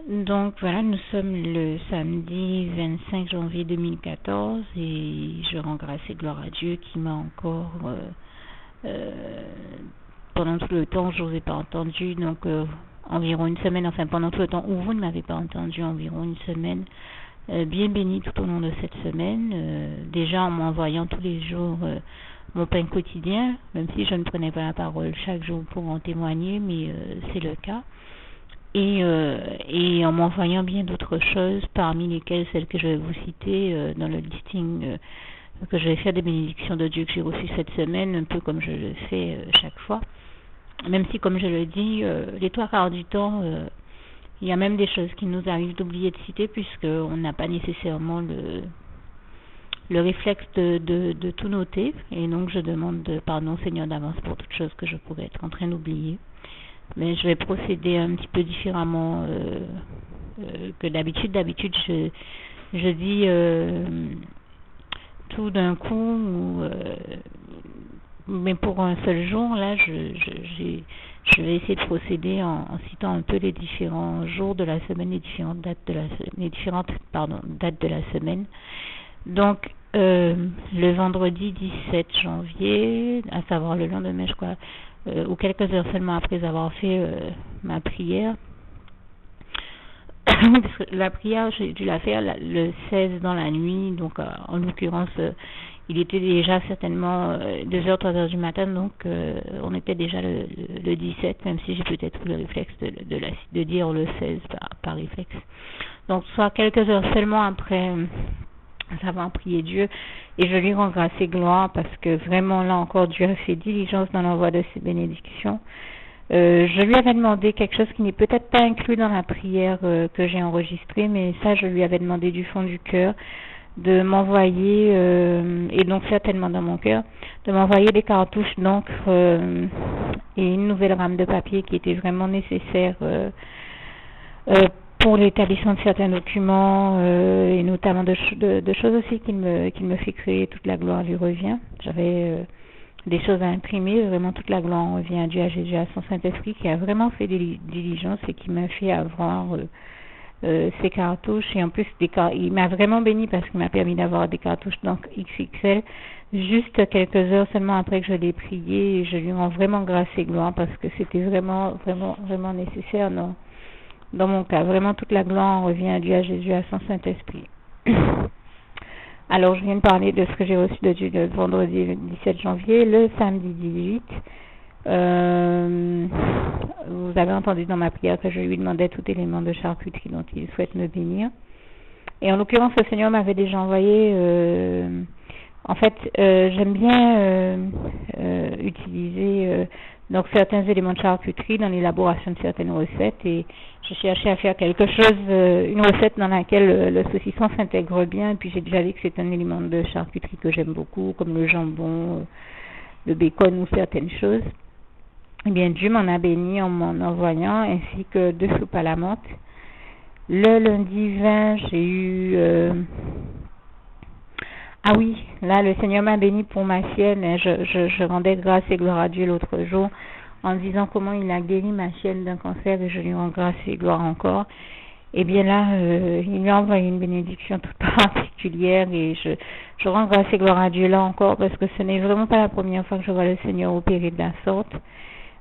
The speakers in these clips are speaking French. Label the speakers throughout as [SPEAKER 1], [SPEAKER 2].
[SPEAKER 1] Donc voilà, nous sommes le samedi 25 janvier 2014 et je rends grâce et gloire à Dieu qui m'a encore, euh, pendant tout le temps, je ne vous ai pas entendu, donc environ une semaine, enfin pendant tout le temps où vous ne m'avez pas entendu, environ une semaine, bien béni tout au long de cette semaine, déjà en m'envoyant tous les jours mon pain quotidien, même si je ne prenais pas la parole chaque jour pour en témoigner, mais c'est le cas. Et en m'envoyant bien d'autres choses, parmi lesquelles celles que je vais vous citer dans le listing que je vais faire des bénédictions de Dieu que j'ai reçues cette semaine, un peu comme je le fais chaque fois. Même si, comme je le dis, les trois quarts du temps, il y a même des choses qui nous arrivent d'oublier de citer, puisqu'on n'a pas nécessairement le réflexe de tout noter. Et donc, je demande pardon, Seigneur, d'avance pour toutes choses que je pourrais être en train d'oublier. Mais je vais procéder un petit peu différemment que d'habitude. D'habitude, je dis tout d'un coup, mais pour un seul jour, là, je vais essayer de procéder en citant un peu les différents jours de la semaine, les différentes dates dates de la semaine. Donc, le vendredi 17 janvier, à savoir le lendemain, je crois, ou quelques heures seulement après avoir fait ma prière. La prière, j'ai dû la faire le 16 dans la nuit, donc en l'occurrence, il était déjà certainement 2h, 3h du matin, donc on était déjà le 17, même si j'ai peut-être eu le réflexe de dire le 16 par réflexe. Donc, soit quelques heures seulement après avoir prié Dieu, et je lui rends grâce et gloire parce que vraiment là encore Dieu a fait diligence dans l'envoi de ses bénédictions. Je lui avais demandé quelque chose qui n'est peut-être pas inclus dans la prière que j'ai enregistrée, mais ça je lui avais demandé du fond du cœur de m'envoyer, et donc certainement dans mon cœur, de m'envoyer des cartouches d'encre et une nouvelle rame de papier qui était vraiment nécessaire pour l'établissement de certains documents et notamment de choses aussi qu'il me fait créer. Toute la gloire lui revient. J'avais des choses à imprimer, vraiment toute la gloire revient à Dieu, à Jésus, à son Saint-Esprit qui a vraiment fait des diligences et qui m'a fait avoir ces cartouches. Et en plus, il m'a vraiment béni parce qu'il m'a permis d'avoir des cartouches donc XXL juste quelques heures seulement après que je l'ai prié. Et je lui rends vraiment grâce et gloire parce que c'était vraiment, vraiment, vraiment nécessaire. Non. Dans mon cas, vraiment toute la gloire revient à Dieu, à Jésus, à son Saint-Esprit. Alors, je viens de parler de ce que j'ai reçu de Dieu le vendredi 17 janvier, le samedi 18. Vous avez entendu dans ma prière que je lui demandais tout élément de charcuterie dont il souhaite me bénir. Et en l'occurrence, le Seigneur m'avait déjà envoyé... en fait, j'aime bien utiliser... donc certains éléments de charcuterie dans l'élaboration de certaines recettes, et je cherchais à faire quelque chose, une recette dans laquelle le saucisson s'intègre bien, et puis j'ai déjà dit que c'est un élément de charcuterie que j'aime beaucoup, comme le jambon, le bacon ou certaines choses. Eh bien, Dieu m'en a béni en m'en envoyant, ainsi que 2 soupes à la menthe. Le lundi 20, j'ai eu... Ah oui, là, le Seigneur m'a béni pour ma chienne. Je rendais grâce et gloire à Dieu l'autre jour en disant comment il a guéri ma chienne d'un cancer, et je lui rends grâce et gloire encore. Et bien là, il lui a envoyé une bénédiction toute particulière, et je rends grâce et gloire à Dieu là encore parce que ce n'est vraiment pas la première fois que je vois le Seigneur opérer de la sorte.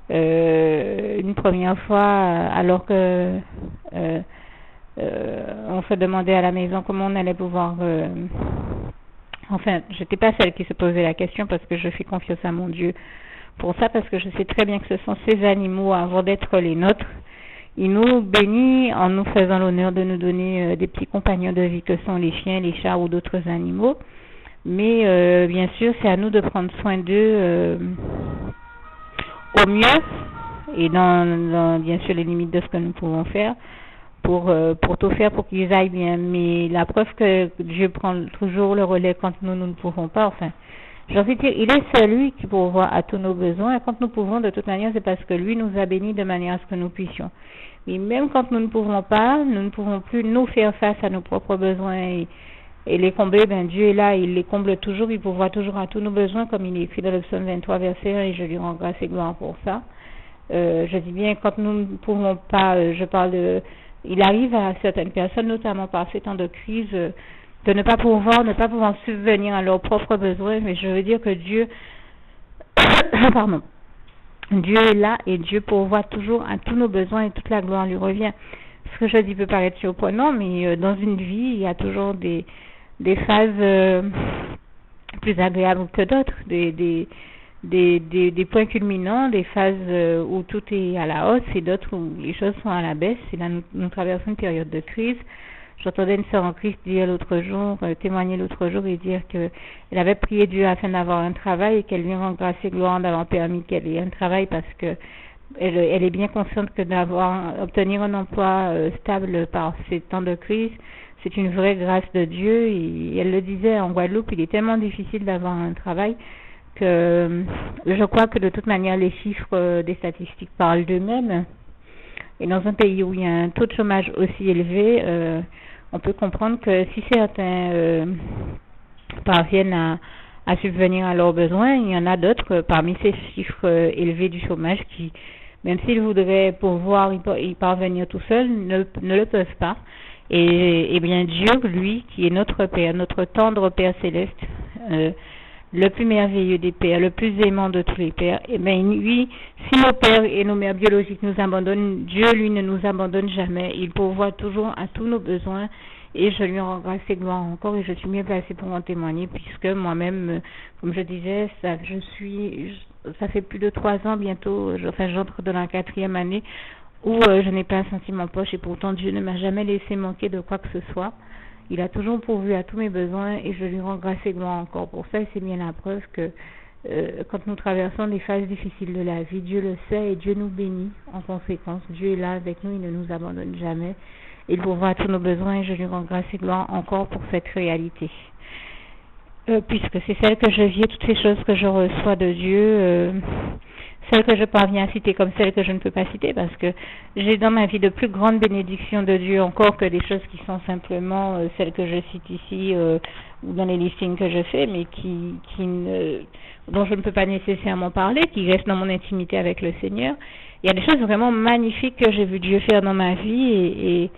[SPEAKER 1] Une première fois, alors que on se demandait à la maison comment on allait pouvoir... Enfin, je n'étais pas celle qui se posait la question parce que je fais confiance à mon Dieu pour ça, parce que je sais très bien que ce sont ces animaux avant d'être les nôtres. Il nous bénit en nous faisant l'honneur de nous donner des petits compagnons de vie que sont les chiens, les chats ou d'autres animaux. Mais bien sûr, c'est à nous de prendre soin d'eux au mieux et dans bien sûr les limites de ce que nous pouvons faire pour tout faire pour qu'ils aillent bien. Mais la preuve que Dieu prend toujours le relais quand nous ne pouvons pas, enfin, j'ai envie de dire, il est celui qui pourvoit à tous nos besoins, et quand nous pouvons, de toute manière, c'est parce que lui nous a bénis de manière à ce que nous puissions. Mais même quand nous ne pouvons pas, nous ne pouvons plus nous faire face à nos propres besoins et les combler. Ben Dieu est là, il les comble toujours, il pourvoit toujours à tous nos besoins, comme il est écrit dans le psaume 23, verset 1, et je lui rends grâce et gloire pour ça. Je dis bien, quand nous ne pouvons pas, je parle il arrive à certaines personnes, notamment par ces temps de crise, de ne pas pouvoir subvenir à leurs propres besoins, mais je veux dire que Dieu, pardon, Dieu est là et Dieu pourvoit toujours à tous nos besoins et toute la gloire lui revient. Ce que je dis peut paraître surprenant, mais dans une vie, il y a toujours des phases plus agréables que d'autres, des points culminants, des phases où tout est à la hausse et d'autres où les choses sont à la baisse. Et là, nous traversons une période de crise. J'entendais une sœur en Christ dire l'autre jour, témoigner l'autre jour et dire qu'elle avait prié Dieu afin d'avoir un travail et qu'elle lui rend grâce et gloire d'avoir permis qu'elle ait un travail parce que elle est bien consciente que obtenir un emploi stable par ces temps de crise, c'est une vraie grâce de Dieu. Et elle le disait en Guadeloupe, il est tellement difficile d'avoir un travail que je crois que de toute manière les chiffres des statistiques parlent d'eux-mêmes. Et dans un pays où il y a un taux de chômage aussi élevé, on peut comprendre que si certains parviennent à subvenir à leurs besoins, il y en a d'autres parmi ces chiffres élevés du chômage qui, même s'ils voudraient pouvoir y parvenir tout seuls, ne le peuvent pas. Et bien Dieu, lui, qui est notre Père, notre tendre Père céleste, le plus merveilleux des pères, le plus aimant de tous les pères, et bien lui, si nos pères et nos mères biologiques nous abandonnent, Dieu lui ne nous abandonne jamais. Il pourvoit toujours à tous nos besoins et je lui rends grâce et gloire encore et je suis mieux placée pour en témoigner puisque moi-même, comme je disais, ça fait plus de 3 ans bientôt, j'entre dans la 4e année où je n'ai pas un centime en poche et pourtant Dieu ne m'a jamais laissé manquer de quoi que ce soit. Il a toujours pourvu à tous mes besoins et je lui rends grâce et gloire encore pour ça. Et c'est bien la preuve que quand nous traversons des phases difficiles de la vie, Dieu le sait et Dieu nous bénit en conséquence. Dieu est là avec nous, il ne nous abandonne jamais. Il pourvoit à tous nos besoins et je lui rends grâce et gloire encore pour cette réalité. Puisque c'est celle que je vis, toutes ces choses que je reçois de Dieu, celles que je parviens à citer comme celles que je ne peux pas citer parce que j'ai dans ma vie de plus grandes bénédictions de Dieu encore que des choses qui sont simplement celles que je cite ici ou dans les listings que je fais mais dont je ne peux pas nécessairement parler, qui restent dans mon intimité avec le Seigneur. Il y a des choses vraiment magnifiques que j'ai vu Dieu faire dans ma vie et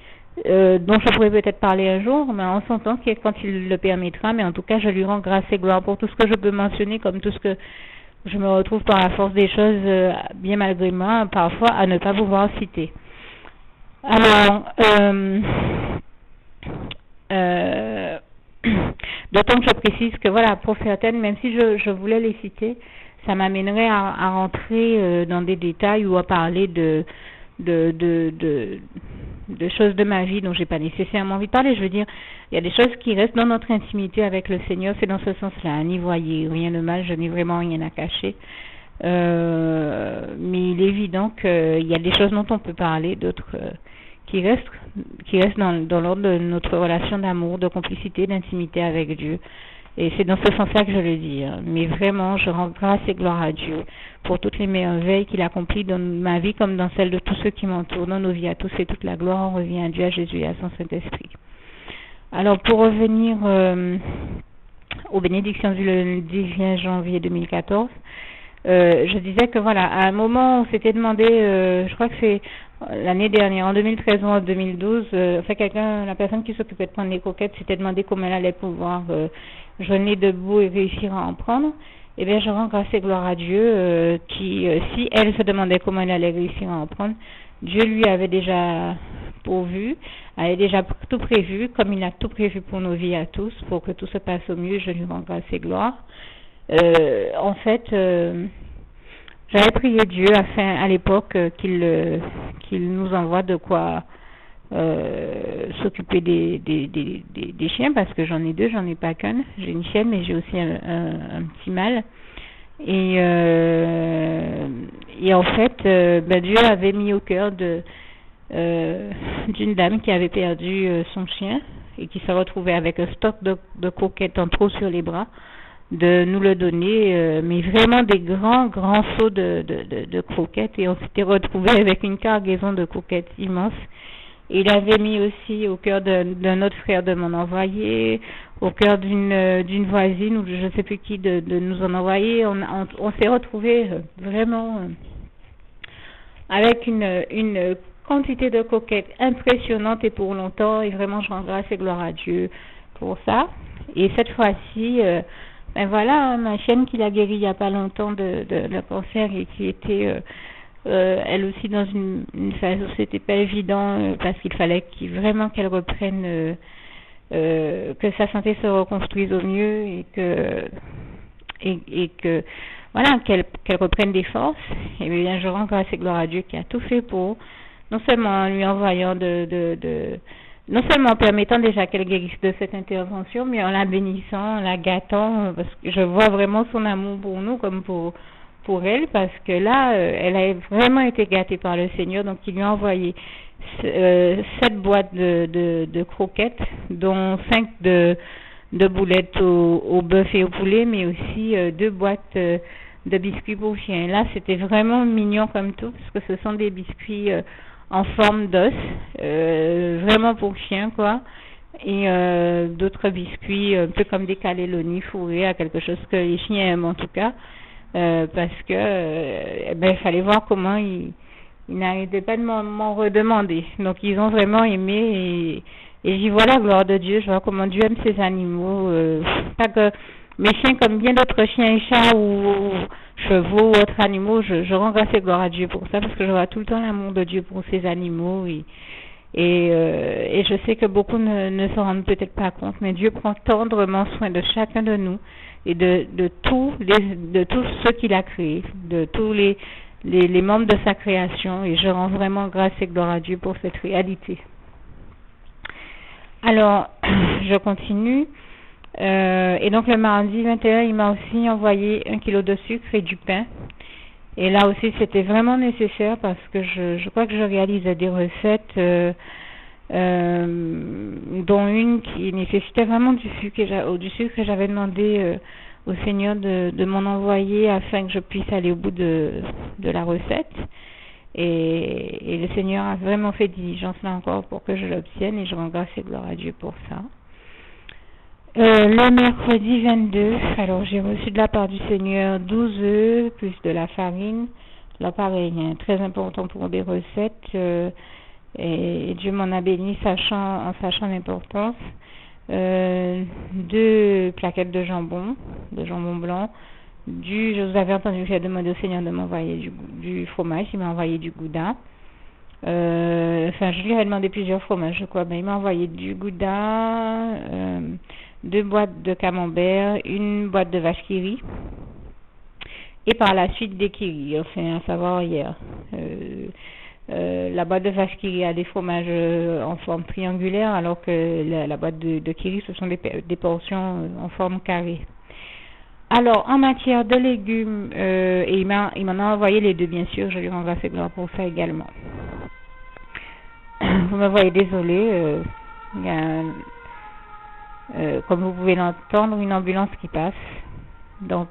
[SPEAKER 1] dont je pourrais peut-être parler un jour, mais en son temps, quand il le permettra, mais en tout cas je lui rends grâce et gloire pour tout ce que je peux mentionner comme tout ce que je me retrouve par la force des choses, bien malgré moi, parfois à ne pas pouvoir citer. Alors, d'autant que je précise que voilà, pour certaines, même si je voulais les citer, ça m'amènerait à rentrer dans des détails ou à parler de choses de ma vie dont j'ai pas nécessairement envie de parler. Je veux dire, il y a des choses qui restent dans notre intimité avec le Seigneur, c'est dans ce sens-là. N'y voyez rien de mal, je n'ai vraiment rien à cacher. Mais il est évident qu'il y a des choses dont on peut parler, d'autres qui restent dans l'ordre de notre relation d'amour, de complicité, d'intimité avec Dieu. Et c'est dans ce sens-là que je le dis. Mais vraiment, je rends grâce et gloire à Dieu pour toutes les merveilles qu'il accomplit dans ma vie comme dans celle de tous ceux qui m'entourent, dans nos vies à tous et toute la gloire revient à Dieu, à Jésus et à son Saint-Esprit. Alors, pour revenir aux bénédictions du lundi 20 janvier 2014, je disais que voilà, à un moment, on s'était demandé, je crois que c'est l'année dernière, en 2013 ou en 2012, la personne qui s'occupait de prendre les coquettes s'était demandé comment elle allait pouvoir jeûner debout et réussir à en prendre. Eh bien, je rends grâce et gloire à Dieu qui, si elle se demandait comment elle allait réussir à en prendre, Dieu lui avait déjà pourvu, avait déjà tout prévu, comme il a tout prévu pour nos vies à tous, pour que tout se passe au mieux. Je lui rends grâce et gloire. En fait, j'avais prié Dieu à l'époque qu'il nous envoie de quoi s'occuper des chiens, parce que j'en ai 2, j'en ai pas qu'un. J'ai une chienne, mais j'ai aussi un petit mâle. Et en fait, Dieu avait mis au cœur d'une dame qui avait perdu son chien et qui se retrouvait avec un stock de coquettes en trop sur les bras, de nous le donner, mais vraiment des grands seaux de croquettes, et on s'était retrouvé avec une cargaison de coquettes immense. Et il avait mis aussi au cœur d'un autre frère de m'en envoyer, au cœur d'une voisine ou je ne sais plus qui de nous en envoyer. On s'est retrouvé vraiment avec une quantité de croquettes impressionnante et pour longtemps. Et vraiment, je rends grâce et gloire à Dieu pour ça. Et cette fois-ci, ben voilà, ma chienne qui l'a guérie il n'y a pas longtemps de cancer et qui était elle aussi dans une phase où c'était pas évident parce qu'il fallait vraiment qu'elle reprenne, que sa santé se reconstruise au mieux et que voilà qu'elle reprenne des forces. Et bien je rends grâce et gloire à Dieu qui a tout fait pour, non seulement en lui envoyant non seulement en permettant déjà qu'elle guérisse de cette intervention, mais en la bénissant, en la gâtant, parce que je vois vraiment son amour pour nous comme pour elle, parce que là, elle a vraiment été gâtée par le Seigneur, donc il lui a envoyé 7 boîtes de croquettes, dont 5 de boulettes au bœuf et au poulet, mais aussi 2 boîtes de biscuits pour chiens. Là, c'était vraiment mignon comme tout, parce que ce sont des biscuits en forme d'os, vraiment pour chien, quoi. Et d'autres biscuits, un peu comme des cannelloni fourrés à quelque chose que les chiens aiment en tout cas. Parce que il fallait voir comment ils n'arrêtaient pas de m'en redemander. Donc ils ont vraiment aimé et j'y vois la gloire de Dieu. Je vois comment Dieu aime ses animaux. Pas que mes chiens, comme bien d'autres chiens et chats ou chevaux ou autres animaux, je rends grâce et gloire à Dieu pour ça parce que je vois tout le temps l'amour de Dieu pour ces animaux et je sais que beaucoup ne se rendent peut-être pas compte, mais Dieu prend tendrement soin de chacun de nous et de tous ceux qu'il a créés, de tous les membres de sa création, et je rends vraiment grâce et gloire à Dieu pour cette réalité. Alors, je continue. Et donc le mardi 21, il m'a aussi envoyé 1 kilo de sucre et du pain. Et là aussi, c'était vraiment nécessaire parce que je crois que je réalisais des recettes, dont une qui nécessitait vraiment du sucre que j'avais demandé au Seigneur de m'en envoyer afin que je puisse aller au bout de la recette. Et le Seigneur a vraiment fait diligence là encore pour que je l'obtienne et je rends grâce et gloire à Dieu pour ça. Le mercredi 22, alors j'ai reçu de la part du Seigneur 12 œufs plus de la farine. Là pareil, très important pour des recettes et Dieu m'en a béni en sachant l'importance. 2 plaquettes de jambon blanc. Je vous avais entendu que j'ai demandé au Seigneur de m'envoyer du fromage, il m'a envoyé du gouda. Je lui avais demandé plusieurs fromages, je crois. Il m'a envoyé du gouda, 2 boîtes de camembert, 1 boîte de vache qui rit, et par la suite des kiris, enfin à savoir hier. La boîte de vache qui rit a des fromages en forme triangulaire, alors que la boîte de kiri, ce sont des portions en forme carrée. Alors, en matière de légumes, et il m'en a envoyé les 2, bien sûr, je lui rends grâce et gloire pour ça également. Vous me voyez désolé, il y a, comme vous pouvez l'entendre, une ambulance qui passe. Donc,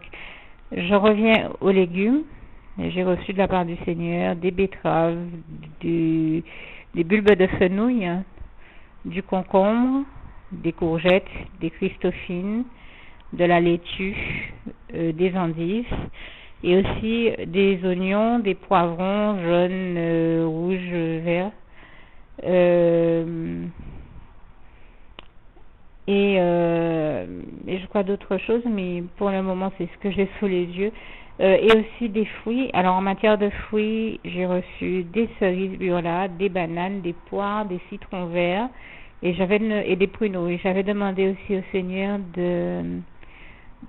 [SPEAKER 1] je reviens aux légumes. J'ai reçu de la part du Seigneur des betteraves, des bulbes de fenouil, du concombre, des courgettes, des christophines, de la laitue, des endives, et aussi des oignons, des poivrons jaunes, rouges, verts, et je crois d'autres choses, mais pour le moment c'est ce que j'ai sous les yeux. Et aussi des fruits. Alors en matière de fruits, j'ai reçu des cerises viola, des bananes, des poires, des citrons verts et des pruneaux. Et j'avais demandé aussi au Seigneur de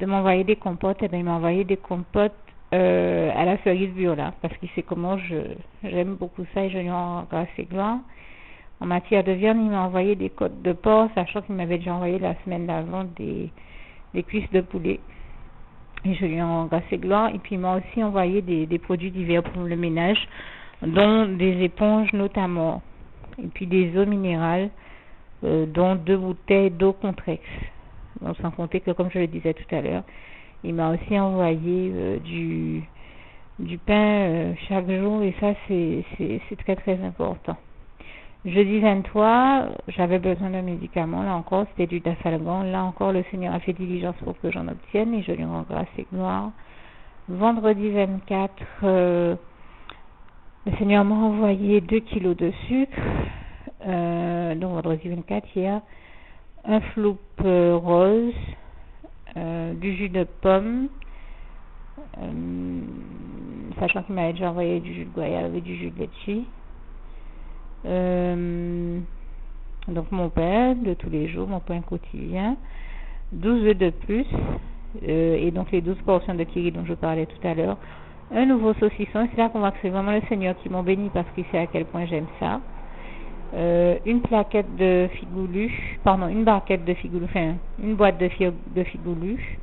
[SPEAKER 1] m'envoyer des compotes. Et bien il m'a envoyé des compotes à la cerise viola parce qu'il sait comment j'aime beaucoup ça et je lui en grâce et gloire. En matière de viande, il m'a envoyé des côtes de porc, sachant qu'il m'avait déjà envoyé la semaine d'avant des cuisses de poulet. Et je lui en grâce et gloire. Et puis il m'a aussi envoyé des produits divers pour le ménage, dont des éponges notamment. Et puis des eaux minérales, dont 2 bouteilles d'eau Contrex. Donc, sans compter que, comme je le disais tout à l'heure, il m'a aussi envoyé du pain chaque jour. Et ça, c'est très très important. Jeudi 23, j'avais besoin d'un médicament, là encore, c'était du Dafalgan. Là encore, le Seigneur a fait diligence pour que j'en obtienne et je lui rends grâce et gloire. Vendredi 24, Le Seigneur m'a envoyé 2 kilos de sucre, donc vendredi 24 hier, un floupe rose, du jus de pomme, sachant qu'il m'avait déjà envoyé du jus de goyave et du jus de litchi. Donc mon pain de tous les jours, mon pain quotidien, 12 œufs de plus, et donc les 12 portions de kiri dont je parlais tout à l'heure, un nouveau saucisson, et c'est là qu'on voit que c'est vraiment le Seigneur qui m'ont béni parce qu'il sait à quel point j'aime ça. Une plaquette de figoulu, pardon, une barquette de figoulu, enfin une boîte de figoulu.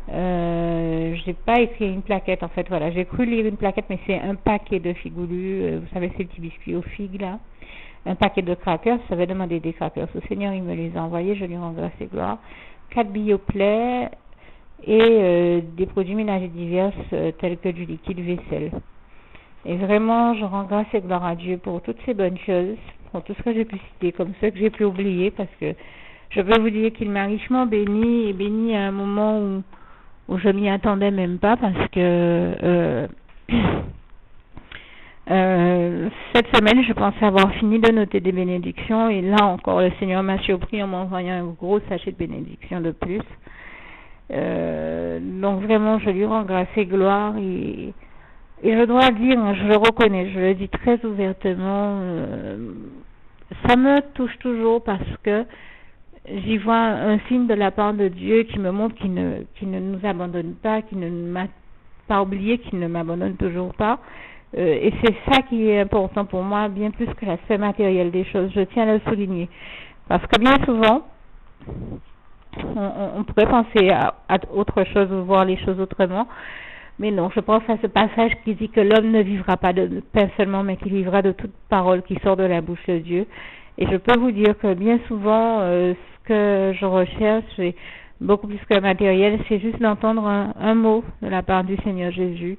[SPEAKER 1] J'ai pas écrit une plaquette en fait, voilà, j'ai cru lire une plaquette, mais c'est un paquet de figoulu, vous savez, c'est le petit biscuit aux figues là. Un paquet de crackers, ça avait demandé des crackers. Le Seigneur, il me les a envoyés, je lui rends grâce et gloire. 4 bioplaies et des produits ménagers divers tels que du liquide vaisselle. Et vraiment, je rends grâce et gloire à Dieu pour toutes ces bonnes choses, pour tout ce que j'ai pu citer, comme ceux que j'ai pu oublier, parce que je peux vous dire qu'il m'a richement béni, et béni à un moment où je m'y attendais même pas, parce que cette semaine, je pensais avoir fini de noter des bénédictions, et là encore, le Seigneur m'a surpris en m'envoyant un gros sachet de bénédictions de plus. Donc vraiment, je lui rends grâce et gloire, et je dois dire, je le reconnais, je le dis très ouvertement, ça me touche toujours parce que j'y vois un signe de la part de Dieu qui me montre qu'il ne nous abandonne pas, qu'il ne m'a pas oublié, qu'il ne m'abandonne toujours pas. Et c'est ça qui est important pour moi, bien plus que l'aspect matériel des choses. Je tiens à le souligner. Parce que bien souvent, on pourrait penser à autre chose ou voir les choses autrement. Mais non, je pense à ce passage qui dit que l'homme ne vivra pas de pain seulement, mais qu'il vivra de toute parole qui sort de la bouche de Dieu. Et je peux vous dire que bien souvent, ce que je recherche, c'est beaucoup plus que matériel, c'est juste d'entendre un mot de la part du Seigneur Jésus.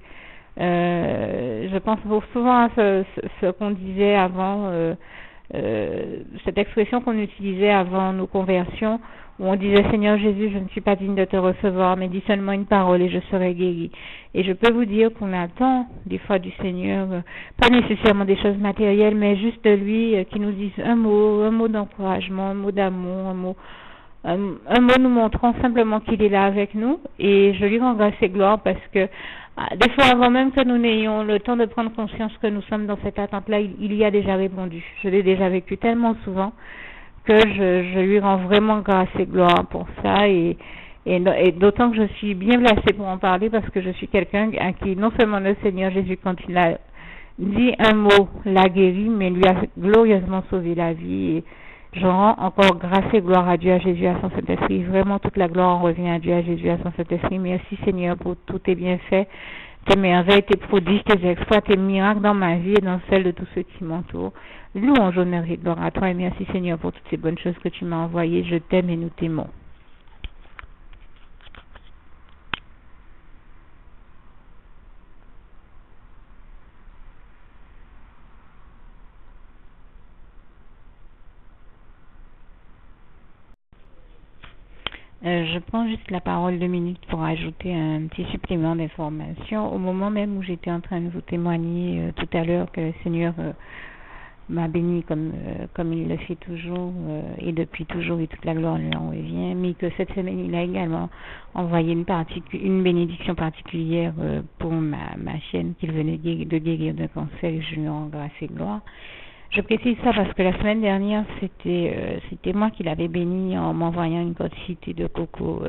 [SPEAKER 1] Je pense souvent à ce qu'on disait avant, cette expression qu'on utilisait avant nos conversions, où on disait Seigneur Jésus, je ne suis pas digne de te recevoir, mais dis seulement une parole et je serai guéri. Et je peux vous dire qu'on attend des fois du Seigneur, pas nécessairement des choses matérielles, mais juste de lui qui nous dise un mot d'encouragement, un mot d'amour, un mot nous montrant simplement qu'il est là avec nous. Et je lui rends grâce et gloire parce que des fois, avant même que nous n'ayons le temps de prendre conscience que nous sommes dans cette attente-là, il y a déjà répondu. Je l'ai déjà vécu tellement souvent que je lui rends vraiment grâce et gloire pour ça. Et d'autant que je suis bien placée pour en parler parce que je suis quelqu'un à qui non seulement le Seigneur Jésus, quand il a dit un mot, l'a guéri, mais lui a glorieusement sauvé la vie. Et je rends encore grâce et gloire à Dieu, à Jésus, à son Saint-Esprit. Vraiment, toute la gloire en revient à Dieu, à Jésus, à son Saint-Esprit. Merci Seigneur pour tous tes bienfaits, tes merveilles, tes prodiges, tes exploits, tes miracles dans ma vie et dans celle de tous ceux qui m'entourent. Louange, honneur et gloire à toi et merci Seigneur pour toutes ces bonnes choses que tu m'as envoyées. Je t'aime et nous t'aimons. Je prends juste la parole 2 minutes pour ajouter un petit supplément d'information. Au moment même où j'étais en train de vous témoigner tout à l'heure que le Seigneur m'a béni comme il le fait toujours et depuis toujours et toute la gloire lui en revient, mais que cette semaine il a également envoyé une bénédiction particulière pour ma chienne qu'il venait de guérir d'un cancer et je lui rends grâce et gloire. Je précise ça parce que la semaine dernière, c'était moi qui l'avais béni en m'envoyant une quantité de coco,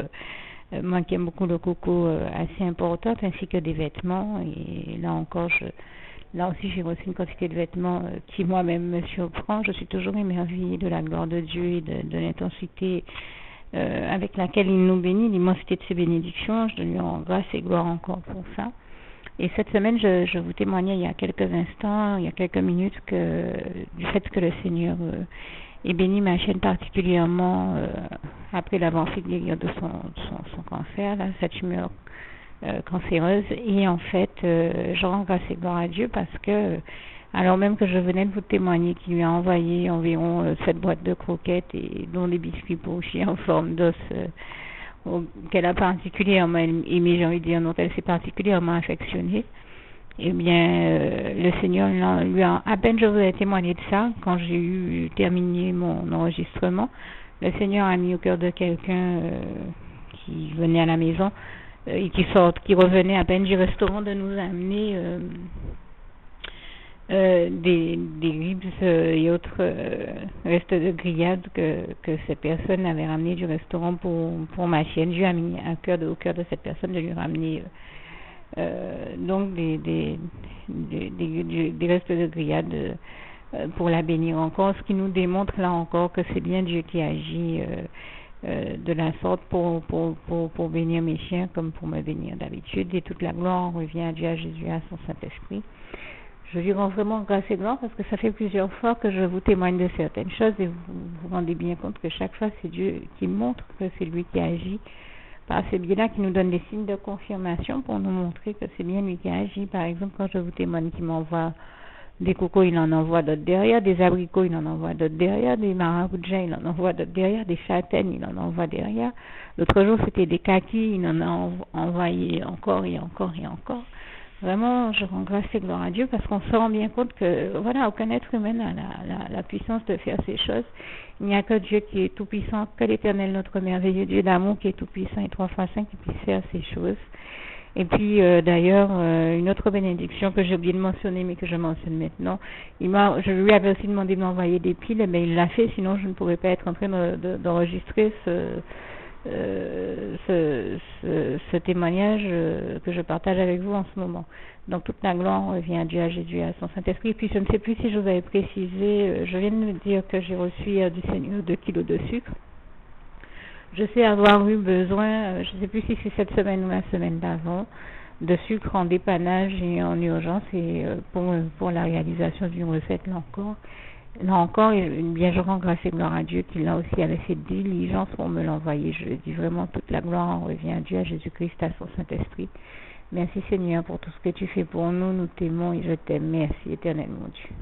[SPEAKER 1] moi qui aime beaucoup le coco, assez importante, ainsi que des vêtements. Et là encore, là aussi, j'ai reçu une quantité de vêtements qui moi-même me surprend. Je suis toujours émerveillée de la gloire de Dieu et de l'intensité avec laquelle il nous bénit, l'immensité de ses bénédictions. Je lui rends grâce et gloire encore pour ça. Et cette semaine, je vous témoignais il y a quelques instants, il y a quelques minutes, du fait que le Seigneur ait béni ma chienne particulièrement après l'avoir fait guérir de son cancer, là, sa tumeur cancéreuse. Et en fait, je rends grâce et gloire à Dieu parce que, alors même que je venais de vous témoigner qu'il lui a envoyé environ 7 boîtes de croquettes et dont des biscuits pochés en forme d'os, qu'elle a particulièrement aimé, j'ai envie de dire, dont elle s'est particulièrement affectionnée. Eh bien, le Seigneur lui a, à peine je vous ai témoigné de ça, quand j'ai eu terminé mon enregistrement, le Seigneur a mis au cœur de quelqu'un qui venait à la maison et qui revenait à peine du restaurant de nous amener des ribs et autres restes de grillade que cette personne avait ramené du restaurant pour ma chienne. Dieu a mis au cœur de cette personne de lui ramener donc des restes de grillade pour la bénir encore, ce qui nous démontre là encore que c'est bien Dieu qui agit de la sorte pour bénir mes chiens comme pour me bénir d'habitude, et toute la gloire revient à Dieu, à Jésus, à son Saint-Esprit. Je lui rends vraiment grâce et gloire parce que ça fait plusieurs fois que je vous témoigne de certaines choses et vous vous rendez bien compte que chaque fois c'est Dieu qui montre que c'est lui qui agit par ces biais-là, qui nous donne des signes de confirmation pour nous montrer que c'est bien lui qui agit. Par exemple, quand je vous témoigne qu'il m'envoie des cocos, il en envoie d'autres derrière, des abricots, il en envoie d'autres derrière, des maracujas, il en envoie d'autres derrière, des châtaignes, il en envoie derrière. L'autre jour, c'était des kakis, il en a envoyé encore et encore et encore. Vraiment, je rends grâce et gloire à Dieu parce qu'on se rend bien compte que, voilà, aucun être humain n'a la puissance de faire ces choses. Il n'y a que Dieu qui est tout puissant, que l'Éternel, notre merveilleux Dieu d'amour qui est tout puissant et 3 fois 5 qui puisse faire ces choses. Et puis, d'ailleurs, une autre bénédiction que j'ai oublié de mentionner, mais que je mentionne maintenant, je lui avais aussi demandé de m'envoyer des piles, mais il l'a fait, sinon je ne pourrais pas être en train d'enregistrer ce témoignage que je partage avec vous en ce moment. Donc toute la gloire revient à Dieu, à Jésus, à son Saint-Esprit. Et puis je ne sais plus si je vous avais précisé, je viens de me dire que j'ai reçu du Seigneur 2 kilos de sucre. Je sais avoir eu besoin, je ne sais plus si c'est cette semaine ou la semaine d'avant, de sucre en dépannage et en urgence, et pour la réalisation d'une recette là encore, bien je rends grâce et gloire à Dieu qui l'a aussi avec cette diligence pour me l'envoyer. Je dis vraiment toute la gloire revient à Dieu, à Jésus-Christ, à son Saint-Esprit. Merci Seigneur pour tout ce que tu fais pour nous, nous t'aimons et je t'aime. Merci éternel mon Dieu.